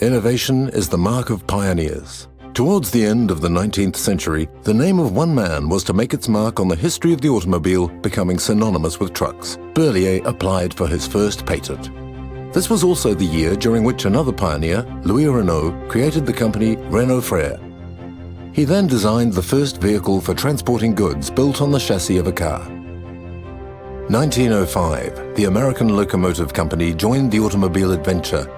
Innovation is the mark of pioneers. Towards the end of the 19th century, the name of one man was to make its mark on the history of the automobile, becoming synonymous with trucks. Berlier applied for his first patent. This was also the year during which another pioneer, Louis Renault, created the company Renault Frères. He then designed the first vehicle for transporting goods built on the chassis of a car. 1905, the American Locomotive Company joined the automobile adventure,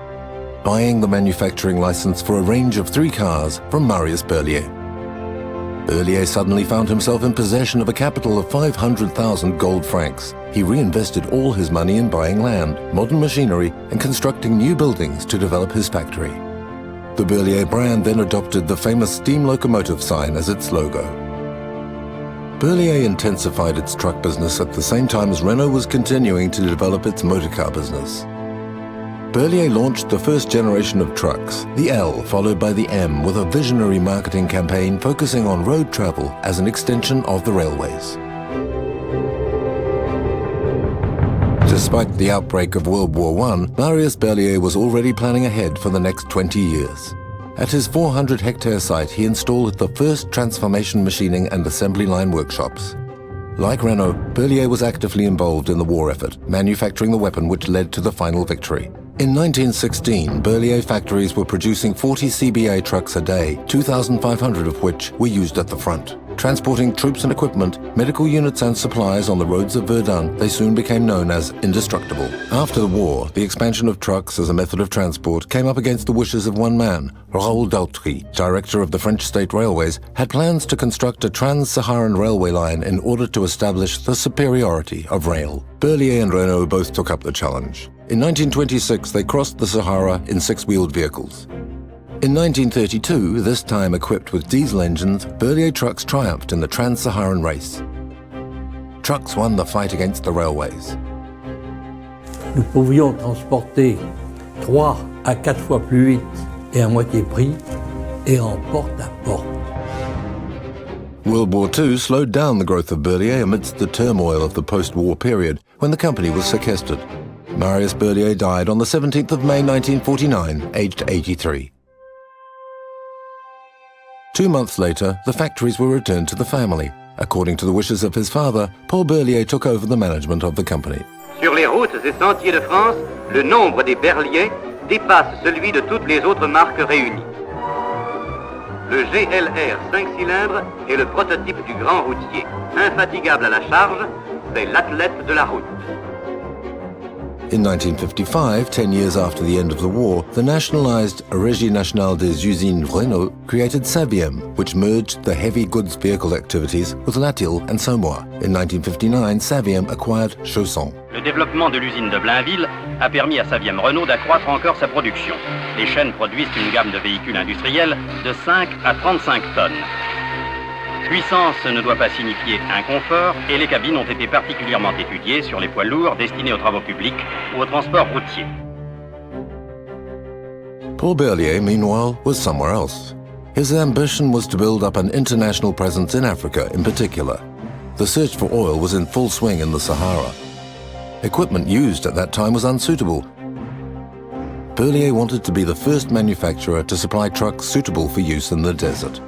buying the manufacturing license for a range of 3 cars from Marius Berlier. Berlier suddenly found himself in possession of a capital of 500,000 gold francs. He reinvested all his money in buying land, modern machinery, and constructing new buildings to develop his factory. The Berlier brand then adopted the famous steam locomotive sign as its logo. Berlier intensified its truck business at the same time as Renault was continuing to develop its motorcar business. Berlier launched the first generation of trucks, the L followed by the M, with a visionary marketing campaign focusing on road travel as an extension of the railways. Despite the outbreak of World War I, Marius Berlier was already planning ahead for the next 20 years. At his 400-hectare site, he installed the first transformation machining and assembly line workshops. Like Renault, Berlier was actively involved in the war effort, manufacturing the weapon which led to the final victory. In 1916, Berlier factories were producing 40 CBA trucks a day, 2,500 of which were used at the front. Transporting troops and equipment, medical units and supplies on the roads of Verdun, they soon became known as indestructible. After the war, the expansion of trucks as a method of transport came up against the wishes of one man. Raoul Dautry, director of the French State Railways, had plans to construct a trans-Saharan railway line in order to establish the superiority of rail. Berlier and Renault both took up the challenge. In 1926, they crossed the Sahara in 6-wheeled vehicles. In 1932, this time equipped with diesel engines, Berlier trucks triumphed in the trans-Saharan race. Trucks won the fight against the railways. Nous pouvions transporter 3 à 4 fois plus vite et à moitié prix et en porte-à-porte. World War II slowed down the growth of Berlier amidst the turmoil of the post-war period when the company was sequestered. Marius Berlier died on the 17th of May 1949, aged 83. 2 months later, the factories were returned to the family. According to the wishes of his father, Paul Berlier took over the management of the company. Sur les routes et sentiers de France, le nombre des Berlier dépasse celui de toutes les autres marques réunies. Le GLR 5 cylindres est le prototype du grand routier. Infatigable à la charge, c'est l'athlète de la route. In 1955, 10 years after the end of the war, the nationalized Régie nationale des usines Renault created Saviem, which merged the heavy goods vehicle activities with Latil and Saumois. In 1959, Saviem acquired Chausson. Le développement de l'usine de Blainville a permis à Saviem Renault d'accroître encore sa production. Les chaînes produisent une gamme de véhicules industriels de 5 à 35 tonnes. Puissance ne doit pas signifier inconfort et les cabines ont été particulièrement étudiées sur les poids lourds destinés aux travaux publics ou au transport routier. Paul Berlier, meanwhile, was somewhere else. His ambition was to build up an international presence in Africa in particular. The search for oil was in full swing in the Sahara. Equipment used at that time was unsuitable. Berlier wanted to be the first manufacturer to supply trucks suitable for use in the desert.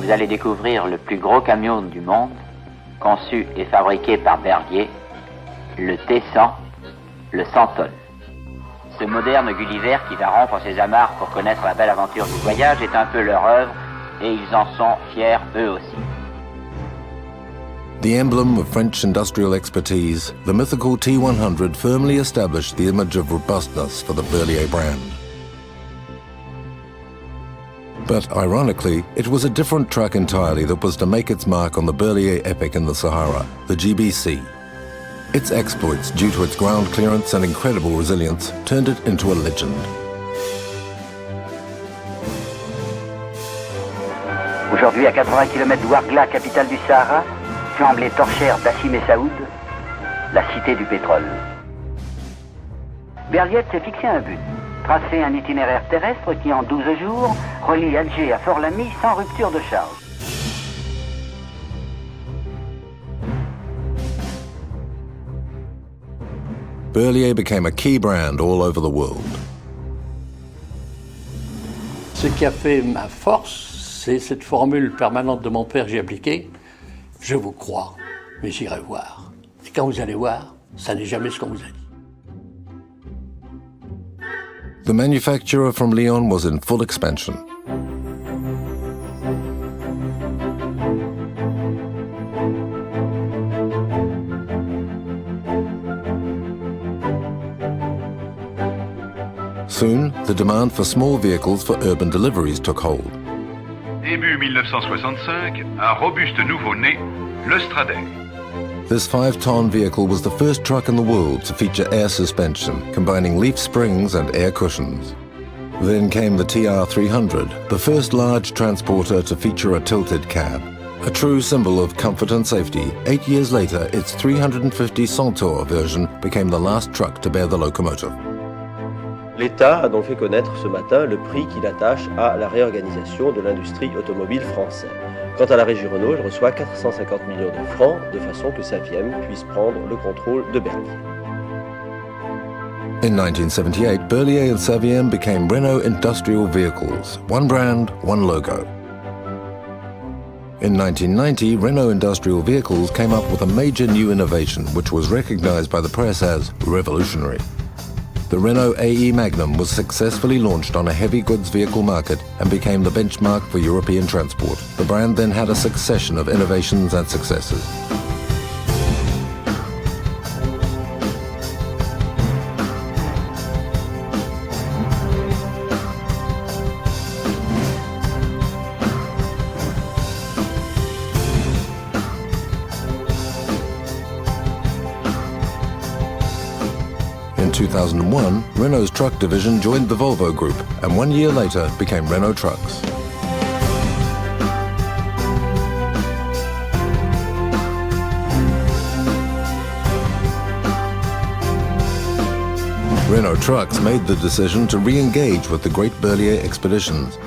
Vous allez découvrir le plus gros camion du monde, conçu et fabriqué par Berlier, le T100, le 100 tonnes. Ce moderne Gulliver qui va rompre ses amarres pour connaître la belle aventure du voyage est un peu leur œuvre et ils en sont fiers eux aussi. The emblem of French industrial expertise, the mythical T100 firmly established the image of robustness for the Berlier brand. But ironically, it was a different truck entirely that was to make its mark on the Berlier epic in the Sahara, the GBC. Its exploits, due to its ground clearance and incredible resilience, turned it into a legend. Aujourd'hui, à 80 km d'Ouargla, capitale du Sahara, flambent les torchères d'Hassim et Saoud, la cité du pétrole. Berlier s'est fixé un but. Tracer un itinéraire terrestre qui, en 12 jours, relie Alger à Fort-Lamy sans rupture de charge. Berlier became a key brand all over the world. Ce qui a fait ma force, c'est cette formule permanente de mon père que j'ai appliquée. Je vous crois, mais j'irai voir. Et quand vous allez voir, ça n'est jamais ce qu'on vous a dit. The manufacturer from Lyon was in full expansion. Soon, the demand for small vehicles for urban deliveries took hold. Début 1965, un robuste nouveau-né, le Stradale. This 5-ton vehicle was the first truck in the world to feature air suspension, combining leaf springs and air cushions. Then came the TR300, the first large transporter to feature a tilted cab. A true symbol of comfort and safety, 8 years later, its 350 Centaur version became the last truck to bear the locomotive. L'État a donc fait connaître ce matin le prix qu'il attache à la réorganisation de l'industrie automobile française. Quant à la régie Renault, elle reçoit 450 millions de francs de façon que Saviem puisse prendre le contrôle de Berlier. In 1978, Berlier and Saviem became Renault Industrial Vehicles, one brand, one logo. In 1990, Renault Industrial Vehicles came up with a major new innovation which was recognized by the press as revolutionary. The Renault AE Magnum was successfully launched on a heavy goods vehicle market and became the benchmark for European transport. The brand then had a succession of innovations and successes. In 2001, Renault's truck division joined the Volvo Group and 1 year later became Renault Trucks. Renault Trucks made the decision to re-engage with the Great Berlier expeditions